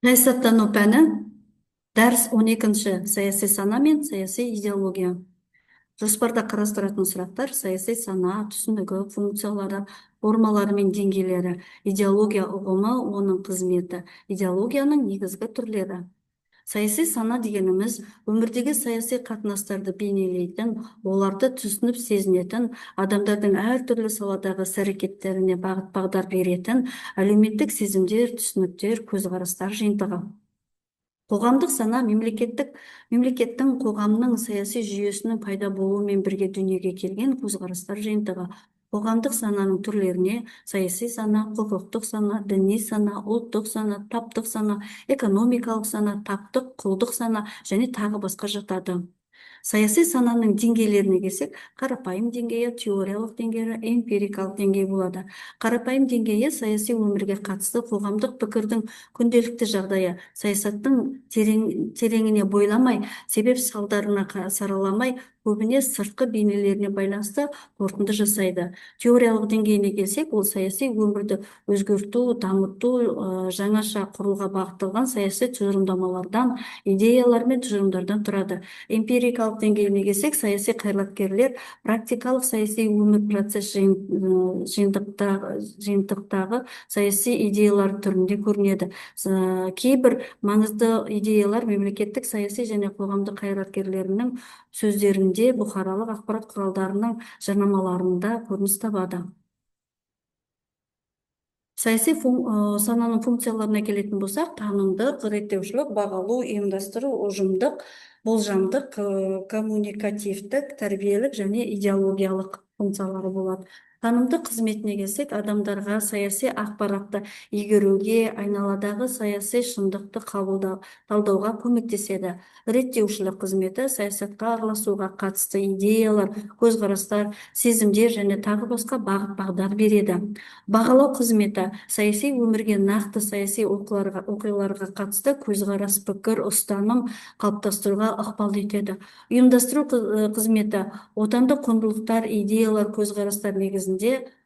Саясаттану пәні дәріс 12-ші саяси сана мен саяси идеология. Жоспарда қарастыратын сұрақтар саяси сана, түсінігі, функциялары, формалары мен деңгейлері, идеология ұғымы, оның қызметі, идеологияның негізгі түрлері. Саяси сана дегеніміз өмірдегі саяси қатынастарды бейнелейтін, оларды түсініп сезінетін, адамдардың әртүрлі саладағы іс-әрекеттеріне бағыт бағдар беретін әлеуметтік сезімдер, түсініктер, көзқарастар жиынтығы. Қоғамдық сана мемлекеттің қоғамның саяси жүйесінің пайда болуымен бірге дүниеге келген көзқарастар жиынтығы. Қоғамдық сананың түрлеріне саяси сана, құқықтық сана, діни сана, ұлттық сана, таптық сана, экономикалық сана, таптық, құлдық сана және тағы басқа жатады. Саяси сананың деңгейлеріне келсек, қарапайым деңгейі, теориялық деңгейі, эмпирикалық деңгей болады. Қарапайым деңгейі саяси өмірге қатысты қоғамдық пікірдің күнделікті жағдайы, саясаттың тереңіне бойламай, себеп салдарына сараламай, көбіне сыртқы бейнелеріне байланысты қорытынды жасайды. Теориялық деңгейіне келсек, ол саяси өмірді өзгерту, дамыту, жаңаша құруға бағытталған саяси тұжырымдамалардан, идеялар мен тұжырымдардан тұрады. Эмпирикалық деңгейіне келсек, саяси қайраткерлер практикалық саяси өмір процесс жиынтықтағы саяси идеялар түрінде көрінеді. Кейбір маңызды идеялар мемлекеттік саяси және қоғамдық қайраткерлерінің сөздерінде, бұқаралық ақпарат құралдарының жарнамаларында көрініс табады. Саяси сананың функцияларына келетін болсақ, танымдық, реттеушілік, бағалау, ұйымдастыру, ұжымдық, болжамдық, коммуникативтік, тәрбиелік және идеологиялық функциялары болады. Танымдық қызметіне келсек, адамдарға саяси ақпаратты игеруге, айналадағы саяси шындықты талдауға көмектеседі. Реттеушілік қызметі саясатқа араласуға қатысты идеялар, көзқарастар, сезімдер және тағы басқа бағыт-бағдар береді. Бағалау қызметі саяси өмірге нақты саяси оқиғаларға қатысты көзқарас, пікір, ұстаным қалыптастыруға ықпал етеді. Ұйымдастыру қызметі отандық құндылықтар, идеялар, көзқарастар негізінде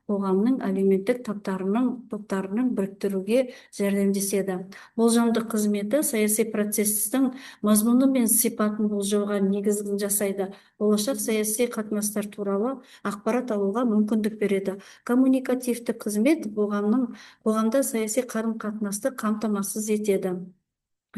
қоғамның әлеуметтік топтарының біріктіруге жәрдемдеседі. Болжамдық қызметі саяси процестің мазмұны мен сипатын болжауға негізін жасайды. Болашақ саяси қатынастар туралы ақпарат алуға мүмкіндік береді. Коммуникативтік қызмет қоғамда саяси қарым-қатынасты қамтамасыз етеді.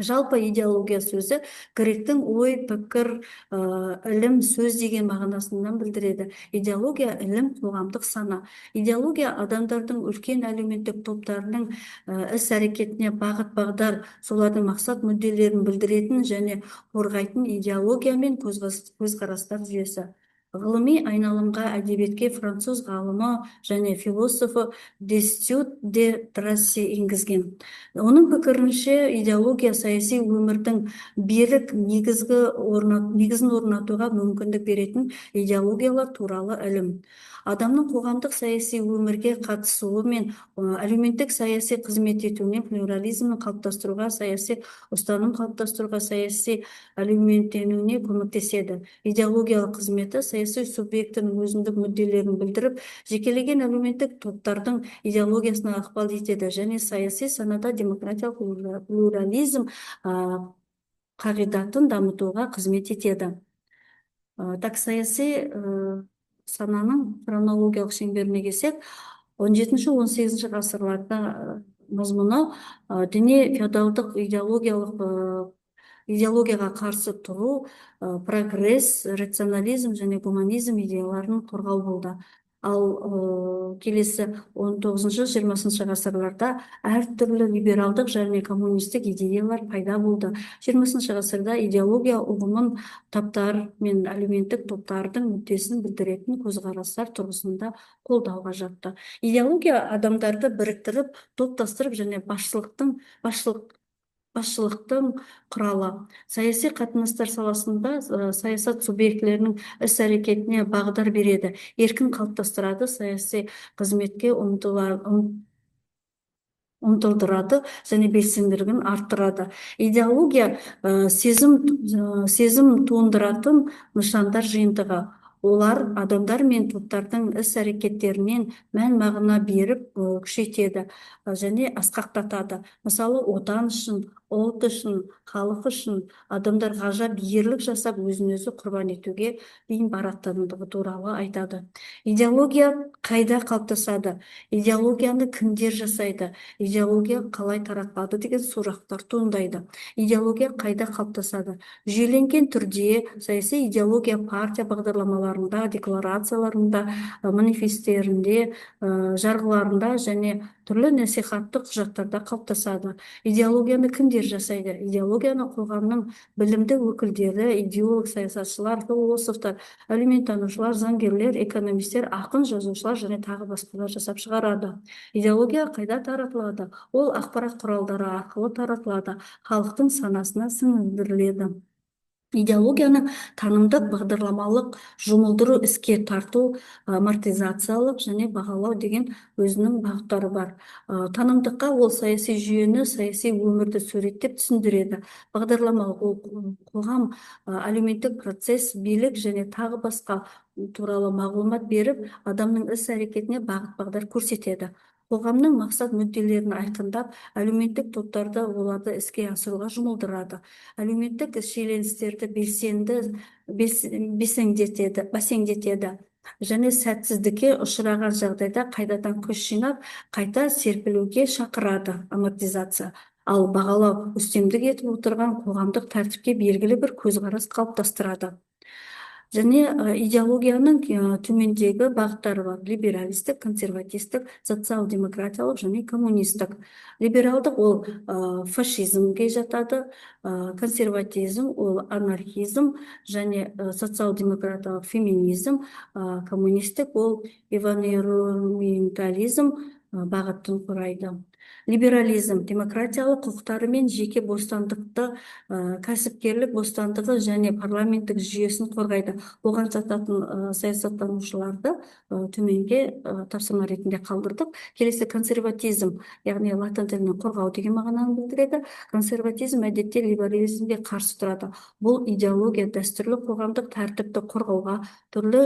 Жалпы идеология сөзі гректің ой, пікір, ілім, сөз деген мағынасынан білдіреді. Идеология ілім, қоғамдық сана. Идеология адамдардың үлкен әлеуметтік топтарының іс-әрекетіне бағыт-бағдар, солардың мақсат мүдделерін білдіретін және қорғайтын идеология мен көзқарастар жүйесі. Ғылыми айналымға әдебиетке француз ғалымы және философы Дестют де Трасси енгізген. Оның пікірінше, идеология саяси өмірдің берік негізін орнатуға мүмкіндік беретін идеологиялар туралы ілім. Адамның қоғамдық саяси өмірге қатысуы мен әлеуметтік саяси қызмет етуіне, плюрализмін қалыптастыруға, саяси ұстаным қалыптастыруға, саяси әлеуметтенуіне көмектеседі. Идеологиялық қызметі саяси субъектінің өзіндік мүдделерін білдіріп, жекелеген әлеуметтік топтардың идеологиясына ықпал етеді және саяси санада демократиялық плюрализм қағидатын дамытуға қызмет етеді. Саяси сананың хронологиялық шеңберіне келсек, 17-18 ғасырларда мазмұны діни феодалдық идеологияға қарсы тұру, прогресс, рационализм және гуманизм идеяларын қорғау болды. Ал келесі 19-20 ғасырларда әртүрлі либералдық және коммунистік идеялар пайда болды. 20 ғасырда идеология ұғымын таптар мен әлеуметтік топтардың мүддесін білдіретін көзқарастар тұрғысында қолдауға жатты. Идеология адамдарды біріктіріп, топтастырып және басшылықтың құралы. Саяси қатынастар саласында саясат субъектілерінің іс-әрекетіне бағдар береді, еркін қалыптастырады, саяси қызметке ұмтылдырады және белсенділігін арттырады. Идеология сезім туындыратын нышандар жиынтығы. олар адамдар мен топтардың іс-әрекеттерінен мән мағына беріп күшейтеді және асқақтатады. Мысалы, отан үшін, ұлт үшін, халық үшін адамдар ғажап ерлік жасап өзін өзі құрбан етуге дейін баратындығы туралы айтады. Идеология қайда қалыптасады? Идеологияны кімдер жасайды? Идеология қалай таратылады деген сұрақтар туындайды. Идеология қайда қалыптасады? Жүйеленген түрде саяси идеология партия бағдарламаларында, декларацияларында, манифестерінде, жарғыларында және түрлі насихаттық құжаттарда қалыптасады. Идеологияны кімдер жасайды? Идеологияны қоғамның білімді өкілдері, идеолог, саясатшылар, философтар, әлеуметтанушылар, заңгерлер, экономистер, ақын, жазушылар және тағы басқалар жасап шығарады. Идеология қайда таратылады? Ол ақпарат құралдары арқылы таратылады, халықтың санасына сіңіріледі. Идеологияны танымдық, бағдарламалық, жұмылдыру, іске тарту, амортизациялық және бағалау деген өзінің бағыттары бар. Танымдыққа ол саяси жүйені, саяси өмірді суреттеп түсіндіреді. Бағдарламалық ол қоғам, әлеуметтік процесс, билік және тағы басқа туралы мағлұмат беріп, адамның іс-әрекетіне бағыт-бағдар көрсетеді. Қоғамның мақсат мүдделерін айқындап, әлеуметтік топтарды оларды іске асыруға жұмылдырады. Әлеуметтік шиеленістерді бәсеңдетеді және сәтсіздікке ұшыраған жағдайда қайтадан күш жинап, қайта серпілуге шақырады, амортизация. Ал бағалау үстемдік етіп отырған қоғамдық тәртіпке белгілі бір көзқарас қалыптастырады. Және идеологияның төмендегі бағыттары бар: либералистік, консерватистік, социал-демократиялық және коммунистік. Либералдық ол фашизмге жатады, консерватизм ол анархизм және социал-демократиялық феминизм, коммунистік ол эвонерументализм бағытын құрайды. Либерализм демократиялық құқықтары мен жеке бостандықты, кәсіпкерлік бостандығы және парламенттік жүйесін қорғайды. Оған жататын саясаттанушыларды төменге тапсырма ретінде қалдырдық. Келесі консерватизм, яғни латын тілінен қорғау деген мағынаны білдіреді. Консерватизм әдетте либерализмге қарсы тұрады. Бұл идеология дәстүрлі қоғамдық тәртіпті қорғауға, түрлі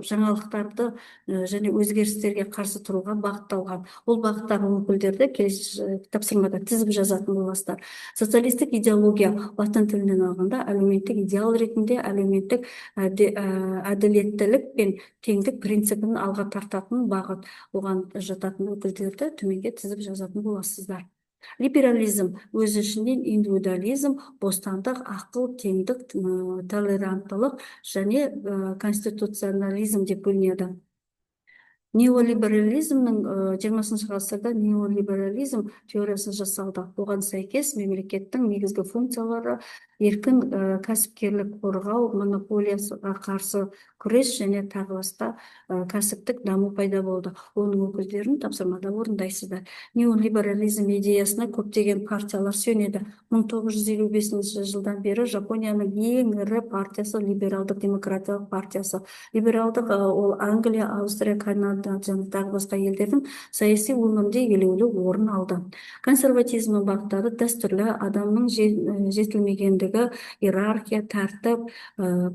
жаңалықтарды және өзгерістерге қарсы тұруға бағытталған. Ол бағыттағы өкілдерді келесі тапсырмада тізіп жазатын боласыздар. Социалистік идеология латын тілінен алғанда әлеуметтік идеал ретінде әлеуметтік әділеттілік пен теңдік принципін алға тартатын бағыт. Оған жататын өкілдерді төменге тізіп жазатын боласыздар. Либерализм өз ішінен индивидуализм, бостандық, ақыл, теңдік, толеранттылық және конституционализм деп бөлінеді. Неолиберализмнің 20 ғасырда неолиберализм теориясы жасалды. Оған сәйкес мемлекеттің негізгі функциялары еркін кәсіпкерлік қорғау, монополияға қарсы күрес және тағы басқа кәсіптік даму пайда болды. Оның өкілдерін тапсырмада орындайсыздар. Неолиберализм идеясына көптеген партиялар сүйенеді. 1955 жылдан бері Жапонияның ең ірі партиясы либералдық демократиялық партиясы. Либералдық ол Англия, Аустрия, Канада және тағы басқа елдердің саяси өмірінде елеулі орын алды. Консерватизмнің бағыттары дәстүрлі, адамның жетілмегендігі, иерархия, тәртіп,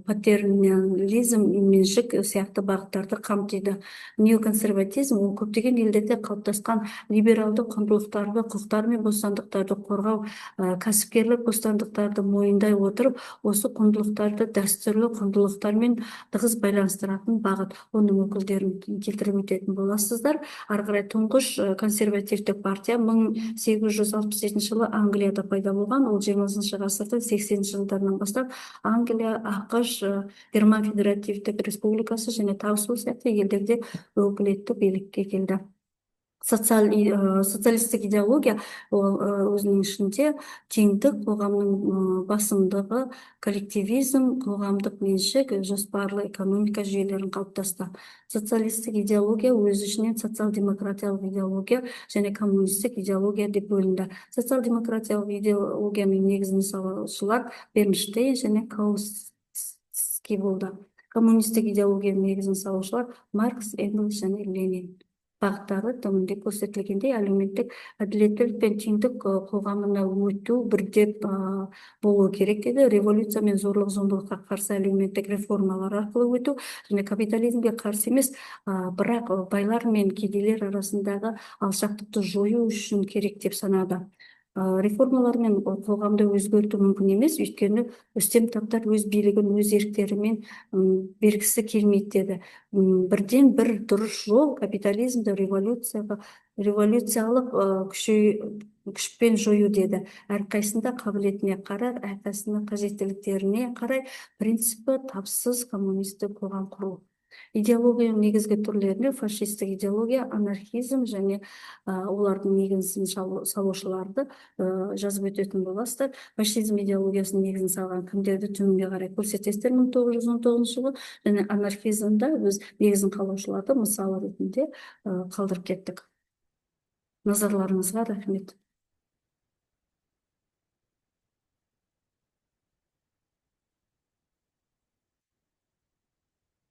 патернализм, меншік сияқты бағыттарды қамтиды. Неоконсерватизм ол көптеген елдерде қалыптасқан либералды құндылықтарды, құқықтар мен бостандықтарды қорғау, кәсіпкерлік бостандықтарды мойындай отырып, осы құндылықтарды дәстүрлі құндылықтармен тығыз байланыстыратын бағыт. Оның өкілдерін келтіріп өтетін боласыздар. Ары қарай тұңғыш консервативтік партия 1867 жылы Англияда пайда болған. Ол 20 ғасырдың 80 жылдарынан бастап Англия, ақш, Герман Федеративтік Республикасы және тағы сол сияқты елдерде өкілетті билікке келді. Социалистік идеология ол өзінің ішінде теңдік, қоғамның басымдығы, коллективизм, қоғамдық меншік, жоспарлы экономика жүйелерін қалыптасты. Социалистік идеология өз ішінен социал-демократиялық идеология және коммунистік идеология деп бөлінді. Социал-демократиялық идеологияның негізін салушылар Бернштейн және Каутский болды. Коммунистік идеологияның негізін салушылар Маркс, Энгельс және Ленин. бағыттары төменде көрсетілгендей әлеуметтік әділеттілік пен теңдік қоғамына өту бірдеп болу керек деді. Революция мен зорлық-зомбылыққа қарсы әлеуметтік реформалар арқылы өту және капитализмге қарсы емес, бірақ байлар мен кедейлер арасындағы алшақтықты жою үшін керек деп санады. Реформалармен қоғамды өзгерту мүмкін емес, өйткені үстем таптар өз билігін өз еріктерімен бергісі келмейді деді. Бірден бір дұрыс жол капитализмді революциялық күшпен жою деді. Әрқайсында қабілетіне қарар, әрқайсында қажеттіліктеріне қарай принципі тапсыз коммунистік қоғам құру. Идеологияның негізгі түрлеріне фашистік идеология, анархизм және олардың негізін салушыларды жазып өтетін боласыздар. Фашизм идеологиясының негізін салған кімдерді төменге қарай көрсетесіздер 1919 жылы, және анархизмда біз негізін қалаушыларды мысал ретінде қалдырып кеттік. Назарларыңызға рахмет.